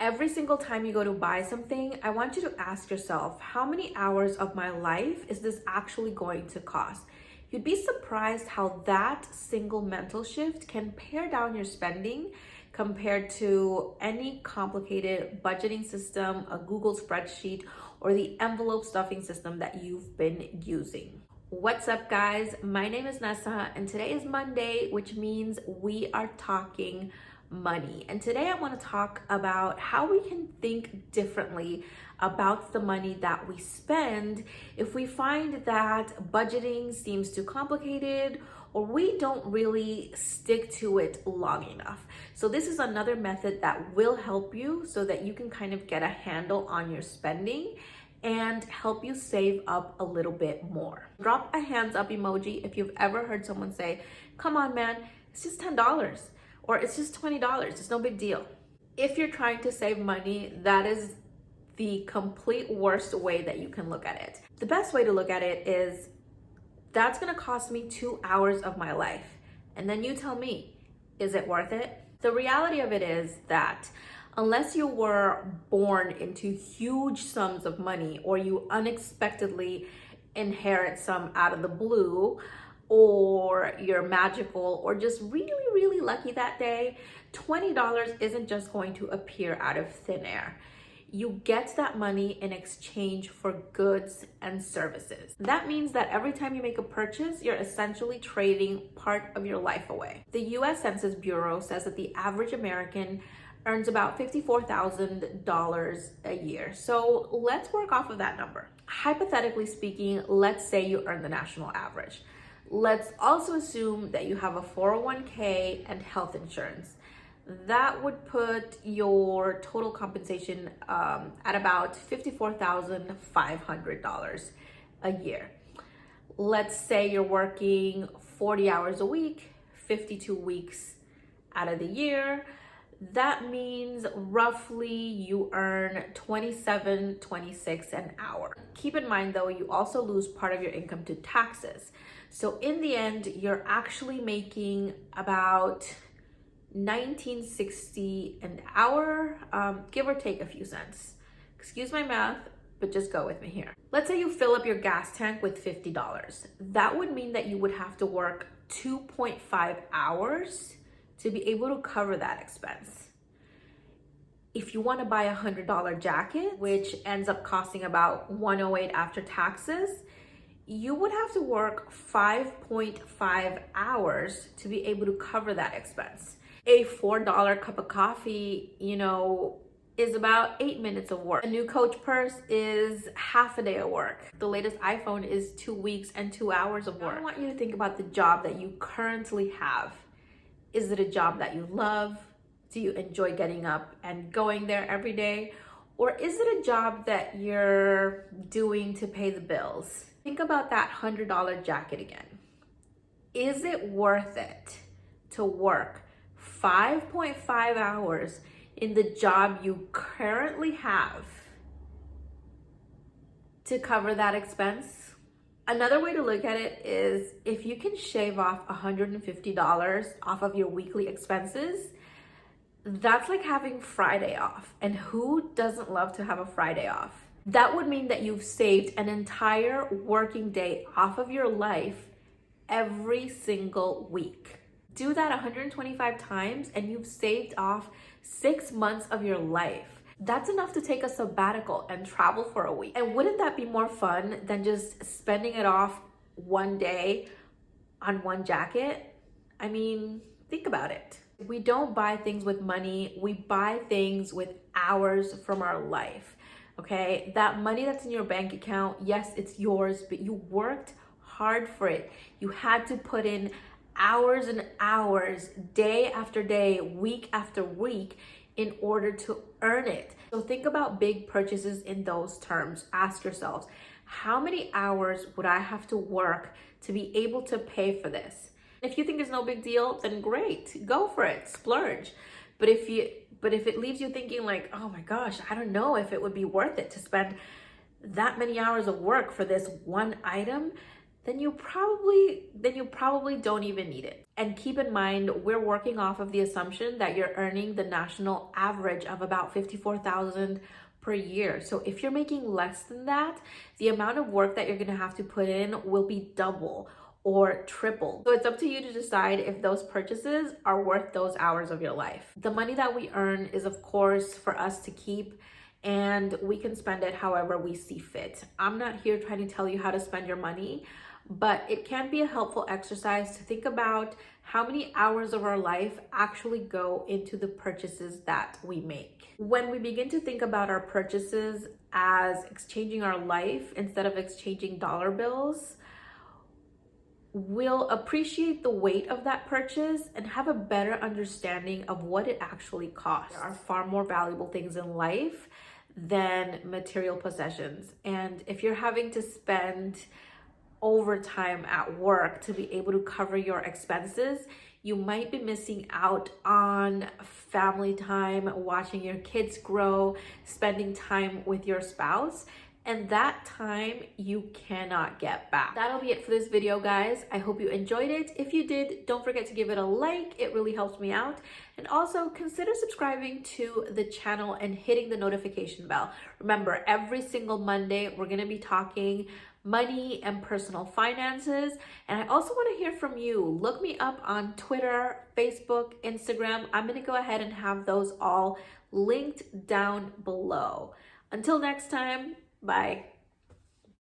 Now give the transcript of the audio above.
Every single time you go to buy something, I want you to ask yourself, how many hours of my life is this actually going to cost? You'd be surprised how that single mental shift can pare down your spending compared to any complicated budgeting system, a Google spreadsheet, or the envelope stuffing system that you've been using. What's up, guys? My name is Nessa, and today is Monday, which means we are talking money. And today I want to talk about how we can think differently about the money that we spend if we find that budgeting seems too complicated or we don't really stick to it long enough. So this is another method that will help you so that you can kind of get a handle on your spending and help you save up a little bit more. Drop a hands up emoji if you've ever heard someone say, come on man, it's just $10 or it's just $20, it's no big deal. If you're trying to save money, that is the complete worst way that you can look at it. The best way to look at it is, that's gonna cost me 2 hours of my life. And then you tell me, is it worth it? The reality of it is that unless you were born into huge sums of money or you unexpectedly inherit some out of the blue, or you're magical or just really lucky that day, $20 isn't just going to appear out of thin air. You get that money in exchange for goods and services. That means that every time you make a purchase, you're essentially trading part of your life away. The US Census Bureau says that the average American earns about $54,000 a year. So let's work off of that number. Hypothetically speaking, let's say you earn the national average. Let's also assume that you have a 401k and health insurance. That would put your total compensation at about $54,500 a year. Let's say you're working 40 hours a week, 52 weeks out of the year. That means roughly you earn $27-26 an hour. Keep in mind though, you also lose part of your income to taxes. So in the end, you're actually making about $19.60 an hour, give or take a few cents. Excuse my math, but just go with me here. Let's say you fill up your gas tank with $50. That would mean that you would have to work 2.5 hours to be able to cover that expense. If you want to buy a $100 jacket, which ends up costing about $108 after taxes, you would have to work 5.5 hours to be able to cover that expense. A $4 cup of coffee, is about 8 minutes of work. A new Coach purse is half a day of work. The latest iPhone is 2 weeks and 2 hours of work. I want you to think about the job that you currently have. Is it a job that you love? Do you enjoy getting up and going there every day? Or is it a job that you're doing to pay the bills? Think about that $100 jacket again. Is it worth it to work 5.5 hours in the job you currently have to cover that expense? Another way to look at it is, if you can shave off $150 off of your weekly expenses, that's like having Friday off. And who doesn't love to have a Friday off? That would mean that you've saved an entire working day off of your life every single week. Do that 125 times and you've saved off 6 months of your life. That's enough to take a sabbatical and travel for a week. And wouldn't that be more fun than just spending it off one day on one jacket? I mean, think about it. We don't buy things with money, we buy things with hours from our life, okay? That money that's in your bank account, yes, it's yours, but you worked hard for it. You had to put in hours and hours, day after day, week after week, in order to earn it. So think about big purchases in those terms. Ask yourselves, how many hours would I have to work to be able to pay for this? If you think it's no big deal, then great, go for it, splurge. But if it leaves you thinking like, oh my gosh, I don't know if it would be worth it to spend that many hours of work for this one item, then you probably don't even need it. And keep in mind, we're working off of the assumption that you're earning the national average of about 54,000 per year. So if you're making less than that, the amount of work that you're going to have to put in will be double or triple. So it's up to you to decide if those purchases are worth those hours of your life. The money that we earn is, of course, for us to keep, and we can spend it however we see fit. I'm not here trying to tell you how to spend your money, but it can be a helpful exercise to think about how many hours of our life actually go into the purchases that we make. When we begin to think about our purchases as exchanging our life instead of exchanging dollar bills, we'll appreciate the weight of that purchase and have a better understanding of what it actually costs. There are far more valuable things in life than material possessions. And if you're having to spend overtime at work to be able to cover your expenses, you might be missing out on family time, watching your kids grow, spending time with your spouse. And that time you cannot get back. That'll be it for this video, guys. I hope you enjoyed it. If you did, don't forget to give it a like. It really helps me out. And also consider subscribing to the channel and hitting the notification bell. Remember, every single Monday, we're gonna be talking money and personal finances. And I also want to hear from you. Look me up on Twitter, Facebook, Instagram. I'm gonna go ahead and have those all linked down below. Until next time, bye.